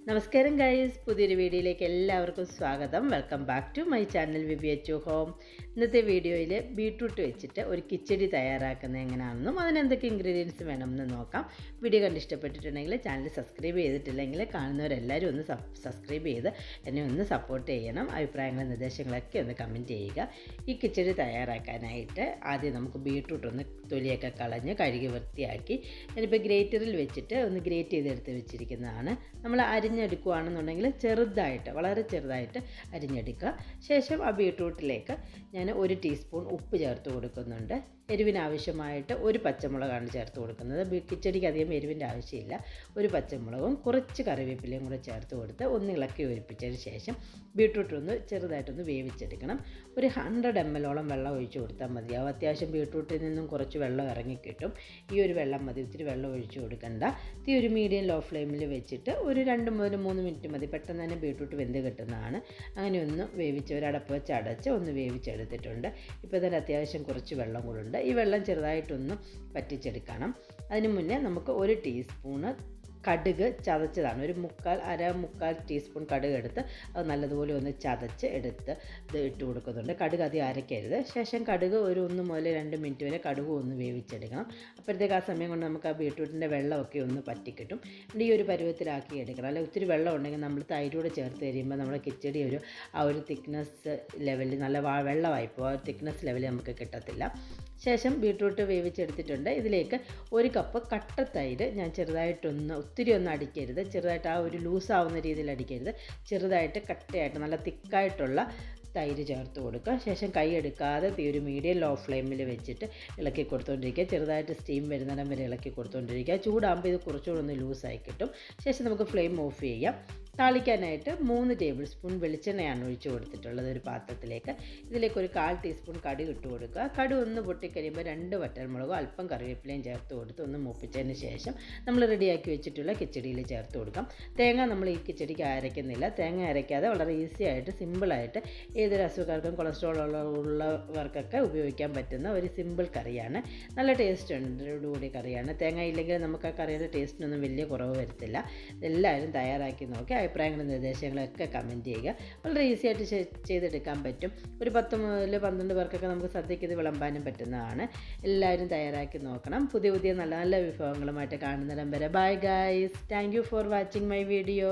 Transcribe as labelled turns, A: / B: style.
A: നമസ്കാരം ഗൈസ്, പുതിയൊരു വീഡിയോയിലേക്ക് എല്ലാവർക്കും സ്വാഗതം. Welcome back to my channel VP Achu home. ഇന്നത്തെ വീഡിയോയിൽ ബീട്രൂട്ട് വെച്ചിട്ട് ഒരു കിച്ചടി തയ്യാറാക്കുന്നത് എങ്ങനെയാണെന്നും അതിനെന്തൊക്കെ ഇൻഗ്രീഡിയൻസ് വേണമെന്ന് നോക്കാം. വീഡിയോ കണ്ട് ഇഷ്ടപ്പെട്ടിട്ടുണ്ടെങ്കിൽ ചാനൽ സബ്സ്ക്രൈബ് ചെയ്തിട്ടില്ലെങ്കിൽ കാണുന്നവരെല്ലാവരും ഒന്ന് സബ്സ്ക്രൈബ് ചെയ്ത് എന്നെ ഒന്ന് സപ്പോർട്ട് ചെയ്യണം. അഭിപ്രായങ്ങളും നിർദ്ദേശങ്ങളൊക്കെ ഒന്ന് കമൻറ്റ് ചെയ്യുക. ഈ കിച്ചടി തയ്യാറാക്കാനായിട്ട് ആദ്യം നമുക്ക് ബീട്രൂട്ട് ഒന്ന് തൊലിയൊക്കെ കളഞ്ഞ് കഴുകി വൃത്തിയാക്കി ഞാനിപ്പോൾ ഗ്രേറ്ററിൽ വെച്ചിട്ട് ഒന്ന് ഗ്രേറ്റ് ചെയ്തെടുത്ത് വെച്ചിരിക്കുന്നതാണ്. നമ്മൾ അരിഞ്ഞെടുക്കുകയാണെന്നുണ്ടെങ്കിൽ വളരെ ചെറുതായിട്ട് അരിഞ്ഞെടുക്കുക. ശേഷം ആ ബീട്രൂട്ടിലേക്ക് ഞാൻ 1 ടീസ്പൂൺ ഉപ്പ് ചേർത്ത് കൊടുക്കുന്നുണ്ട്. എരിവിനാവശ്യമായിട്ട് 1 പച്ചമുളകാണ് ചേർത്ത് കൊടുക്കുന്നത്. കിച്ചടിക്ക് അധികം എരിവിൻ്റെ ആവശ്യമില്ല. 1 പച്ചമുളകും കുറച്ച് കറിവേപ്പിലയും കൂടെ ചേർത്ത് കൊടുത്ത് ഒന്ന് ഇളക്കി ഒഴിപ്പിച്ചതിന് ശേഷം ബീട്രൂട്ട് ഒന്ന് ചെറുതായിട്ടൊന്ന് വേവിച്ചെടുക്കണം. ഒരു 100 ml വെള്ളം ഒഴിച്ച് കൊടുത്താൽ മതിയാവും. അത്യാവശ്യം ബീട്രൂട്ടിൽ നിന്നും കുറച്ച് വെള്ളം ഇറങ്ങിക്കിട്ടും. ഈ ഒരു വെള്ളം മതി, ഒത്തിരി വെള്ളം ഒഴിച്ച് കൊടുക്കണ്ട. തീ ഒരു മീഡിയം ലോ ഫ്ലെയിമിൽ വെച്ചിട്ട് ഒരു 2 മുതൽ 3 മിനിറ്റ് മതി. പെട്ടെന്ന് തന്നെ ബീട്രൂട്ട് വെന്ത് കിട്ടുന്നതാണ്. അങ്ങനെ ഒന്ന് വേവിച്ച് ഒരടപ്പ് വെച്ച് അടച്ച് ഒന്ന് വേവിച്ചെടുത്തിട്ടുണ്ട്. ഇപ്പോൾ തന്നെ അത്യാവശ്യം കുറച്ച് വെള്ളം കൂടുണ്ട്. ഈ വെള്ളം ചെറുതായിട്ടൊന്ന് വറ്റിച്ചെടുക്കണം. അതിന് മുന്നേ നമുക്ക് 1 ടീസ്പൂണ് കടുക് ചതച്ചതാണ്, മുക്കാൽ ടീസ്പൂൺ കടുക് എടുത്ത് അത് നല്ലതുപോലെ ഒന്ന് ചതച്ച് എടുത്ത് ഇത് ഇട്ട് കൊടുക്കുന്നുണ്ട്. കടുക് അധികം അരയ്ക്കരുത്. ശേഷം കടുക് ഒരു 1 മുതൽ 2 മിനിറ്റ് വരെ കടുക് ഒന്ന് വേവിച്ചെടുക്കണം. അപ്പോഴത്തേക്ക് ആ സമയം കൊണ്ട് നമുക്ക് ആ ബീട്രൂട്ടിൻ്റെ വെള്ളമൊക്കെ ഒന്ന് പറ്റിക്കിട്ടും. ഈ ഒരു പരുവത്തിലാക്കി എടുക്കണം. അല്ലെങ്കിൽ ഒത്തിരി വെള്ളം ഉണ്ടെങ്കിൽ നമ്മൾ തൈരോട് ചേർത്ത് കഴിയുമ്പോൾ നമ്മുടെ കിച്ചടി ആ ഒരു തിക്നെസ് ലെവലിൽ നല്ല വെള്ളമായിപ്പോൾ ആ ഒരു തിക്നെസ് ലെവലിൽ നമുക്ക് കിട്ടത്തില്ല. ശേഷം ബീട്രൂട്ട് വേവിച്ചെടുത്തിട്ടുണ്ട്. ഇതിലേക്ക് 1 കപ്പ് കട്ട തൈര് ഞാൻ ഒത്തിരി ഒന്നും അടിക്കരുത്, ചെറുതായിട്ട് ആ ഒരു ലൂസാവുന്ന രീതിയിൽ അടിക്കരുത്, ചെറുതായിട്ട് കട്ടയായിട്ട് നല്ല തിക്കായിട്ടുള്ള തൈര് ചേർത്ത് കൊടുക്കുക. ശേഷം കൈ എടുക്കാതെ ഒരു മീഡിയം ലോ ഫ്ലെയിമിൽ വെച്ചിട്ട് ഇളക്കി കൊടുത്തുകൊണ്ടിരിക്കുക. ചെറുതായിട്ട് സ്റ്റീം വരുന്നിടം വരെ ഇളക്കി കൊടുത്തുകൊണ്ടിരിക്കുക. ചൂടാകുമ്പോൾ ഇത് കുറച്ചുകൂടെ ഒന്ന് ലൂസായി കിട്ടും. ശേഷം നമുക്ക് ഫ്ലെയിം ഓഫ് ചെയ്യാം. താളിക്കാനായിട്ട് 3 ടേബിൾ സ്പൂൺ വെളിച്ചെണ്ണയാണ് ഒഴിച്ച് കൊടുത്തിട്ടുള്ളത് ഒരു പാത്രത്തിലേക്ക്. ഇതിലേക്ക് ഒരു 1/4 ടീസ്പൂൺ കടുക് ഇട്ട് കൊടുക്കുക. കടുക് ഒന്ന് പൊട്ടിക്കഴിയുമ്പോൾ 2 വറ്റൽമുളകും അല്പം കറിവേപ്പിലയും ചേർത്ത് കൊടുത്ത് ഒന്ന് മൂപ്പിച്ചതിന് ശേഷം നമ്മൾ റെഡിയാക്കി വെച്ചിട്ടുള്ള കിച്ചടിയിൽ ചേർത്ത് കൊടുക്കാം. തേങ്ങ നമ്മൾ ഈ കിച്ചടിക്ക് അരയ്ക്കുന്നില്ല. തേങ്ങ അരയ്ക്കാതെ വളരെ ഈസി ആയിട്ട് സിമ്പിളായിട്ട് ഏതൊരു അസുഖക്കാർക്കും കൊളസ്ട്രോൾ ഉള്ളവർക്കൊക്കെ ഉപയോഗിക്കാൻ പറ്റുന്ന ഒരു സിമ്പിൾ കറിയാണ്. നല്ല ടേസ്റ്റ് കൂടി കറിയാണ്. തേങ്ങ ഇല്ലെങ്കിൽ നമുക്ക് ആ കറിയുടെ ടേസ്റ്റിനൊന്നും വലിയ കുറവ് വരത്തില്ല. എല്ലാവരും തയ്യാറാക്കി നോക്കി അഭിപ്രായങ്ങളും നിർദ്ദേശങ്ങളൊക്കെ കമൻറ്റ് ചെയ്യുക. വളരെ ഈസി ആയിട്ട് ചെയ്തെടുക്കാൻ പറ്റും. ഒരു 10 മുതൽ 12 പേർക്കൊക്കെ നമുക്ക് സദ്യയ്ക്ക് ഇത് വിളമ്പാനും പറ്റുന്നതാണ്. എല്ലാവരും തയ്യാറാക്കി നോക്കണം. പുതിയ നല്ല നല്ല വിഭവങ്ങളുമായിട്ട് കാണുന്നിടം വരെ bye guys. Thank you for watching my video.